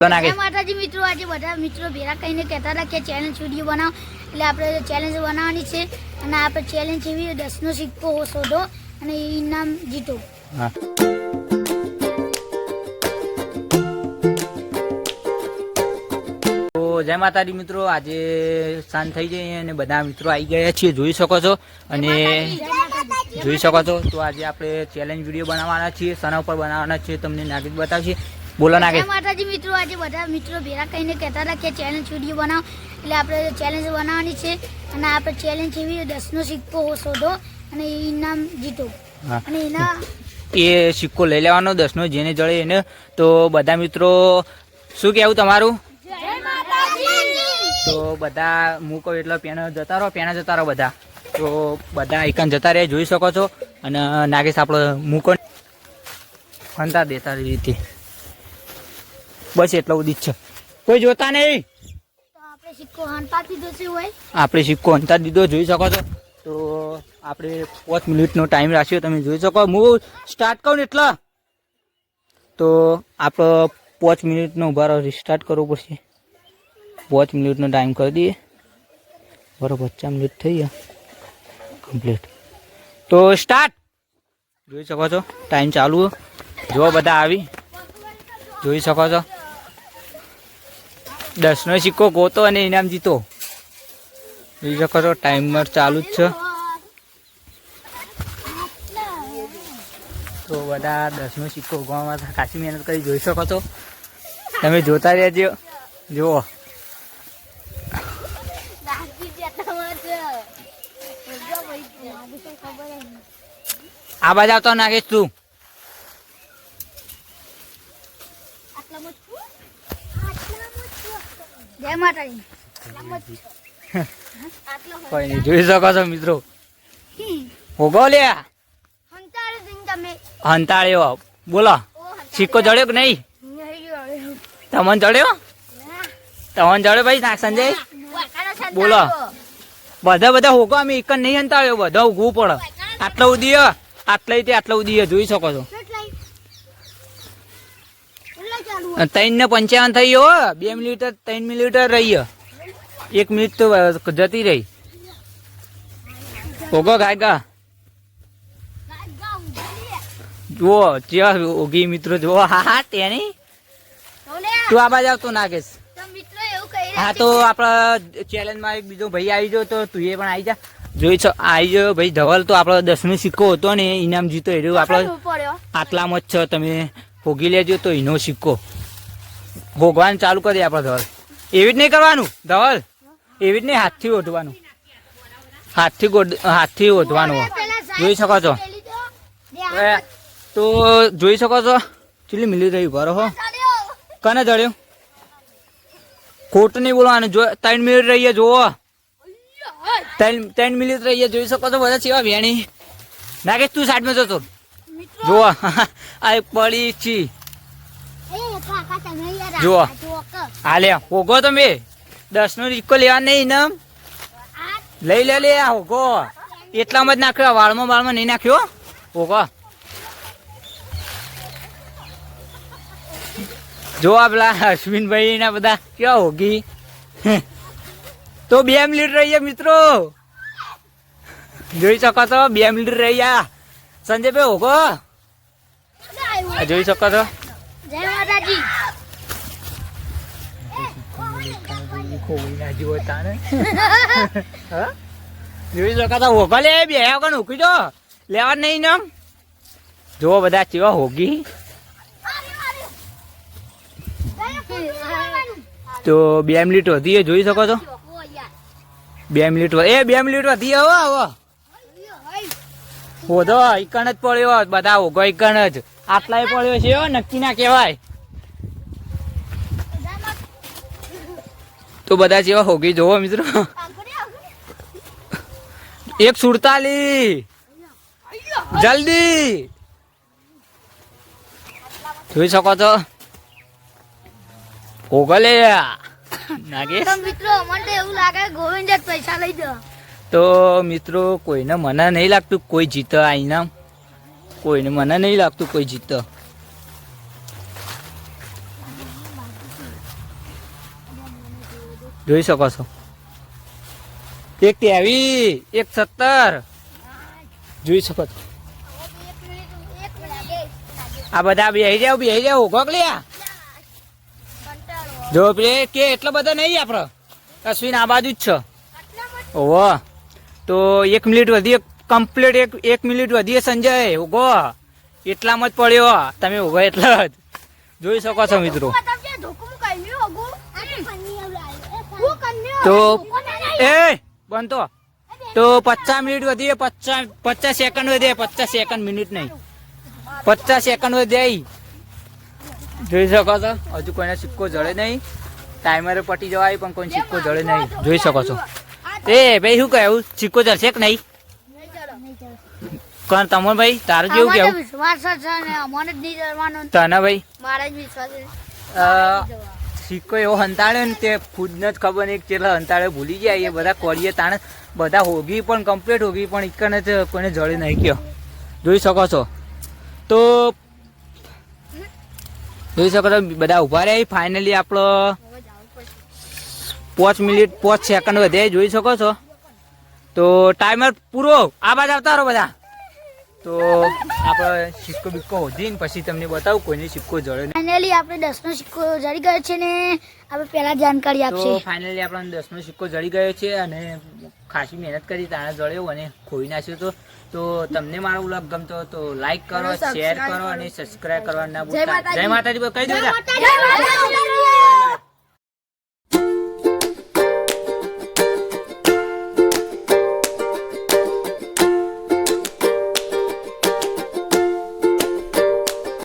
માતાજી મિત્રો, આજે બધા મિત્રો ભેગા કહીને કહેતા હતા કે ચેલેન્જ વિડીયો બનાવો, એટલે આપણે ચેલેન્જ બનાવવાની છે અને આપણે ચેલેન્જ એવી 10 નો સિક્કો શોધો અને ઇનામ જીતો. તો જય માતાજી મિત્રો, આજે સાંજ થઈ ગઈ અને બધા મિત્રો આવી ગયા છીએ, જોઈ શકો છો. અને જોઈ શકો છો તો આજે આપણે ચેલેન્જ વિડીયો બનાવવાના છીએ, સના ઉપર બનાવવાના છીએ, તમને નાગેશ બતાવશે. બોલો નાગેશ. માતાજી મિત્રો, આજે બધા મિત્રો ભેગા કહીને કહેતા હતા કે ચેલેન્જ વિડીયો બનાવો, એટલે આપણે ચેલેન્જ બનાવવાની છે અને આપણે ચેલેન્જ એવી 10 નો સિક્કો શોધો અને ઇનામ જીતો. અને એના એ સિક્કો લઈ લેવાનો 10 નો, જેને જડે એને. તો બધા મિત્રો શું કહેવું તમારું? તો બધા મૂકો એટલે પેના જતા રહો બધા. તો બધા આઈકન જતા રહે, જોઈ શકો છો. અને નાગેશ આપણો મૂકો ફંતા દેતા રીતે બસ એટલો બધી જ છે, કોઈ જોતા નહીં. આપણે સિક્કો હંતા દીધો છે હોય, આપણે સિક્કો હંતા દીધો, જોઈ શકો છો. તો આપણે 5 મિનિટનો ટાઈમ રાખ્યો, તમે જોઈ શકો. હું સ્ટાર્ટ કરું ને એટલા તો આપણો 5 મિનિટનો ઉભારો રિસ્ટાર્ટ કરવો પડશે. 5 મિનિટનો ટાઈમ કરી દઈએ, બરાબર. 50 મિનિટ થઈ ગયા કમ્પ્લીટ. તો સ્ટાર્ટ. જોઈ શકો છો ટાઈમ ચાલુ. જો બધા આવી જોઈ શકો છો. 10 નો સિક્કો ગોતો અને ઇનામ જીતો. જોઈ શકો છો ટાઈમર ચાલુ જ છે. તો બધા 10 નો સિક્કો ઉગાવવામાં ખાસી મહેનત કરી, જોઈ શકો છો. તમે જોતા રહેજો. જુઓ આ બાજુ આવતો નાગેશ તું. જય માતાજી. કોઈ નહીં, જોઈ શકો છો મિત્રો. હોગો લે હંતાળ્યો. બોલો સિક્કો જડ્યો કે નહીં? તમને જડ્યો? તમને જડ્યો ભાઈ ના સંજય? બોલો બધા હોગો. અમે એક જ નહીં હંતાળ્યો, બધા ઉગવું પડે. આટલો ઉદી આટલો ઉદી જોઈ શકો છો. 3:55 થઈ ગયો. 2 મિનિટ 3 મિનિટ રહી, 1 મિનિટ તો જતી રહી. હોગો ગાયગા જુઓ ચેવા ઓગી મિત્રો, જુઓ. હા તેની તું આ બાજુ આવતો નાગેશ. હા તો આપડા ચેલેન્જ માં એક બીજો ભાઈ આવી ગયો, તો તું એ પણ આવી જા. જોઈ છો આવી ગયો ભાઈ ધવલ. તો આપડો 10 નો સિક્કો હતો ને, ઇનામ જીતો એ આપડે આટલામાં જ છે. તમે ભોગી લેજો તો એનો સિક્કો ભોગવાનું ચાલુ કરી આપડે ધવલ. એવી જ નહીં કરવાનું ધવલ, એવી જ નહીં. હાથથી ઓઢવાનું, હાથથી ઓઢવાનું. જોઈ શકો છો. તો જોઈ શકો છો ચીલી મિલી રહી ભરો હો. કને જડ્યો? ખોટું નહીં બોલવાનું. જો 3 મિનિટ રહીએ, જોવો 3 મિનિટ રહીએ, જોઈ શકો છો બધા ચેવા વેણી. નાગેશ તું સાઈડમાં જતો જોવો. આ પડી છી જુઓ. હાલે હોગો તમે 10 નો સિક્કો લેવા નહીં ને, લઈ લે આ હોગો. એટલામાં જ નાખ્યો, વાળમાં નહીં નાખ્યો હોગો. જો આ પેલા અશ્વિનભાઈ ના બધા કેવા હોગી. તો 2 મિનિટ રહીએ મિત્રો, જોઈ શકો છો. 2 મિનિટ રહ્યા. સંજયભાઈ હોગો જોઈ શકો છો. જય માતાજી. જોઈ શકો છો હોગો લે. બે વગર ઉકી જો લેવા નહીં ને. જો બધા કેવા હોગી. તો 2 મિનિટ વધી, જોઈ શકો છો. 2 મિનિટ 2 મિનિટ વધી. હવે હોધો ઈકણ જ પડ્યો, બધા હોગો ઈકણ જ. આટલાય પડ્યો છે, નક્કી ના કહેવાય. તો બધા જેવા હોગી જોવો મિત્રો. 1:47 જલ્દી જોઈ શકો છો. હોગો લે નાગેશ. મિત્રો મને એવું લાગે ગોવિંદ જ પૈસા લઈ દો. તો મિત્રો કોઈને મને નહીં લાગતું કોઈ જીતે આ ઇનામ. કોઈને મને નહીં લાગતું કોઈ જીતે. જોઈ શકો છો. એક 23, એક 17 જોઈ શકો છો. આ બધા બેહી જાવ ગોગલિયા. જો પેલે કે એટલો બધો નહીં આપડે અશ્વિન આ બાજુ જ છે. ઓહો તો 1 મિનિટ વધી કમ્પ્લીટ 1 મિનિટ વધી સંજય ઉગો એટલામાં જ પડ્યો તમે ઉગો એટલે જ જોઈ શકો છો મિત્રો. તો એ બનતો તો 50 મિનિટ વધી 50 સેકન્ડ વધે 50 સેકન્ડ મિનિટ નહીં 50 સેકન્ડ વધે. જોઈ શકો છો હજુ કોઈને સિક્કો જળે નહીં. ટાઈમર પટી જવાય પણ કોઈ સિક્કો જળે નહીં. જોઈ શકો છો. એ ભાઈ શું કહ્યું સિક્કો જળશે કે નહીં? કોણ તમો ભાઈ તારું કેવું કેવું? તને ભાઈ સિક્કો એવો હંતાડ્યો ને તે ખુદને જ ખબર નહીં કેટલા હંતાડ્યો ભૂલી ગયા. એ બધા કોળીએ તાણે બધા હોગી પણ કમ્પ્લીટ હોગી પણ એકને જ કોઈને જળે નહીં કયો. જોઈ શકો છો. તો જોઈ શકો છો બધા ઉભા રહ્યા. ફાઇનલી આપણો 5 મિનિટ 5 સેકન્ડ વધે જોઈ શકો છો. તો ટાઈમર પૂરો. આ બાજુ આવતા રહો બધા. તો આપણે સિક્કો બિક્કો હોધીને પછી તમને બતાવું કોઈને સિક્કો જળે નહીં. ફાઇનલી આપણે 10 નો સિક્કો જડી ગયો છે ને આપણે પહેલા જાણકારી આપશે. તો ફાઇનલી આપણને 10 નો સિક્કો જડી ગયો છે અને ખાસી મહેનત કરી તાણે જળ્યો અને ખોઈ નાખ્યો. તો તમને મારો વ્લોગ ગમતો તો લાઈક કરો, શેર કરો અને સબસ્ક્રાઇબ કરવાનું ના ભૂલતા. જય માતાજી કહી દો.